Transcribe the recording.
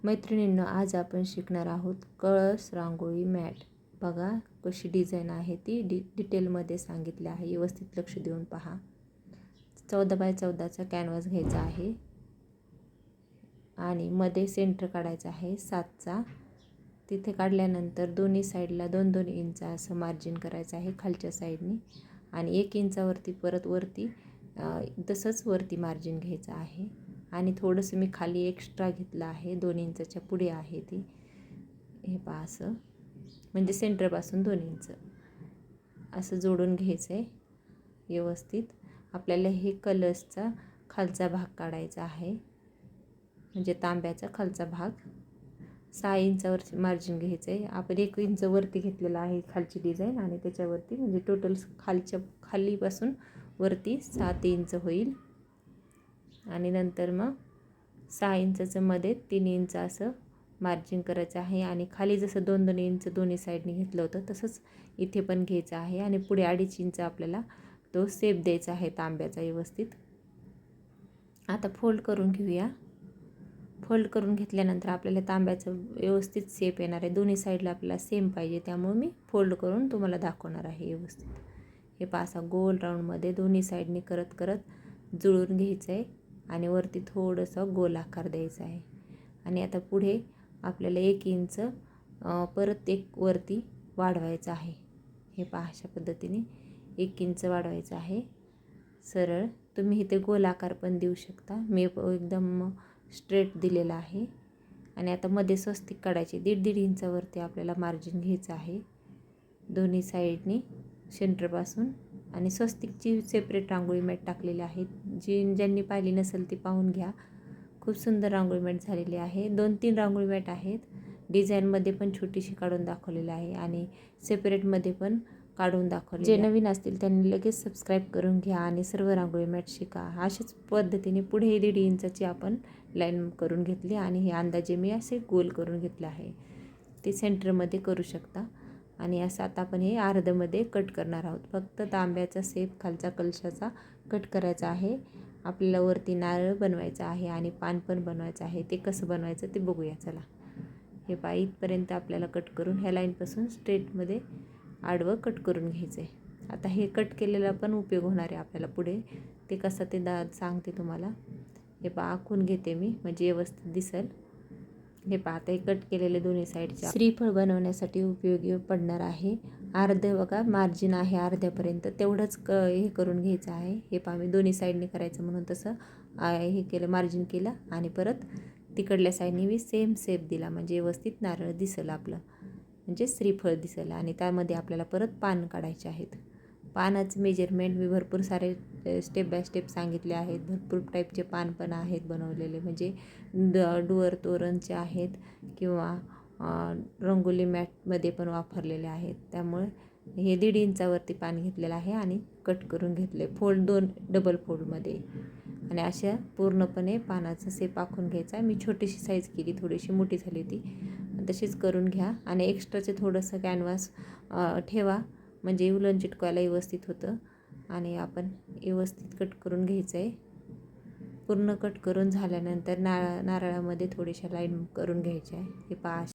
मैत्रिणींनो, आज आपण शिकणार आहोत कळस रांगोळी मॅट. बघा कशी डिझाईन आहे ती डिटेलमध्ये सांगितले आहे. व्यवस्थित लक्ष देऊन पहा. 14 बाय 14चा कॅनव्हास घ्यायचा आहे आणि मध्ये सेंटर काढायचा आहे 7चा. तिथे काढल्यानंतर दोन्ही साईडला 2-2 इंच असं मार्जिन करायचं आहे खालच्या साईडनी आणि 1 इंचावरती परत वरती तसंच वरती मार्जिन घ्यायचं आहे. आणि थोडंसं मी खाली एक्स्ट्रा घेतलं आहे, 2 इंचाच्या पुढे आहे ती. हे पहा असं, म्हणजे सेंटरपासून 2 इंच असं जोडून घ्यायचं आहे व्यवस्थित. आपल्याला हे कलर्सचा खालचा भाग काढायचा आहे, म्हणजे तांब्याचा खालचा भाग. 6 इंचावर मार्जिन घ्यायचं आहे. आपण 1 इंच वरती घेतलेलं आहे खालची डिझाईन आणि त्याच्यावरती म्हणजे टोटल खालीपासून वरती 7 इंच होईल. आणि नंतर मग 6 इंचाचं मध्ये 3 इंच असं मार्जिन करायचं आहे आणि खाली जसं 2-2 इंच दोन्ही साईडनी घेतलं होतं तसंच इथे पण घ्यायचं आहे. आणि पुढे 2.5 इंच आपल्याला तो शेप द्यायचा आहे तांब्याचा व्यवस्थित. आता फोल्ड करून घेऊया. फोल्ड करून घेतल्यानंतर आपल्याला तांब्याचं व्यवस्थित शेप येणार आहे. दोन्ही साईडला आपल्याला सेम पाहिजे, त्यामुळे मी फोल्ड करून तुम्हाला दाखवणार आहे व्यवस्थित. हे पासा गोल राऊंडमध्ये दोन्ही साईडनी करत करत जुळून घ्यायचं आहे आणि वरती थोडंसं गोल आकार द्यायचा आहे. आणि आता पुढे आपल्याला 1 इंच परत एक वरती वाढवायचं आहे. हे पहा अशा पद्धतीने 1 इंच वाढवायचं आहे सरळ. तुम्ही इथे गोल आकार पण देऊ शकता, मी एकदम स्ट्रेट दिलेला आहे. आणि आता मध्ये स्वस्तिक काढायचे. 1.5 इंचावरती आपल्याला मार्जिन घ्यायचं आहे दोन्ही साईडनी सेंटरपासून. आणि स्वस्तिकची सेपरेट रांगोळी मॅट टाकलेली आहे. ज्यांनी पाहिली नसेल ती पाहून घ्या. खूप सुंदर रांगोळी मॅट झालेली आहे. 2-3 रांगोळी मॅट आहेत. डिझाईनमध्ये पण छोटीशी काढून दाखवलेली आहे आणि सेपरेटमध्ये पण काढून दाखवले. जे नवीन असतील त्यांनी लगेच सबस्क्राईब करून घ्या आणि सर्व रांगोळी मॅट शिका. अशाच पद्धतीने पुढे 1.5 इंचाची आपण लाईन करून घेतली आणि हे अंदाजे मी असे गोल करून घेतले आहे. ते सेंटरमध्ये करू शकता. आणि असं आता आपण हे अर्ध्यामध्ये कट करणार आहोत. फक्त तांब्याचा शेप खालचा कलशाचा कट करायचा आहे. आपल्याला वरती नारळ बनवायचा आहे आणि पान पण बनवायचं आहे. ते कसं बनवायचं ते बघूया चला. हे पहा इथपर्यंत आपल्याला कट करून ह्या लाईनपासून स्ट्रेटमध्ये आडवं कट करून घ्यायचं आहे. आता हे कट केलेला पण उपयोग होणार आहे आपल्याला पुढे. ते कसं ते सांगते तुम्हाला. हे पहा आखून घेते मी म्हणजे व्यवस्थित दिसेल. हे पहा आता हे कट केलेले दोन्ही साईडच्या श्रीफळ बनवण्यासाठी उपयोगी पडणार आहे. अर्धं बघा मार्जिन आहे अर्ध्यापर्यंत, तेवढंच हे करून घ्यायचं आहे. हे पहा मी दोन्ही साईडने करायचं म्हणून तसं हे केलं, मार्जिन केलं आणि परत तिकडल्या साईडने मी सेम शेप दिला म्हणजे व्यवस्थित नारळ दिसेल आपलं, म्हणजे श्रीफळ दिसेल. आणि त्यामध्ये आपल्याला परत पान काढायचे आहेत. पानाचं मेजरमेंट मी भरपूर सारे स्टेप बाय स्टेप सांगितले आहेत. भरपूर टाईपचे पान पण आहेत बनवलेले, म्हणजे डुअर तोरणचे आहेत किंवा रंगोली मॅटमध्ये पण वापरलेले आहेत. त्यामुळे हे 1.5 इंचावरती पान घेतलेलं आहे आणि कट करून घेतले डबल फोल्डमध्ये. आणि अशा पूर्णपणे पानाचा शेप आखून घ्यायचा. मी छोटीशी साईज केली, थोडीशी मोठी झाली ती, तशीच करून घ्या. आणि एक्स्ट्राचे थोडंसं कॅनव्हास ठेवा म्हणजे उलन चिटकवायला व्यवस्थित होतं. आणि आपण व्यवस्थित कट करून घ्यायचं आहे. पूर्ण कट करून झाल्यानंतर नारळामध्ये थोड्याशा लाईन करून घ्यायच्या आहे. हे पहा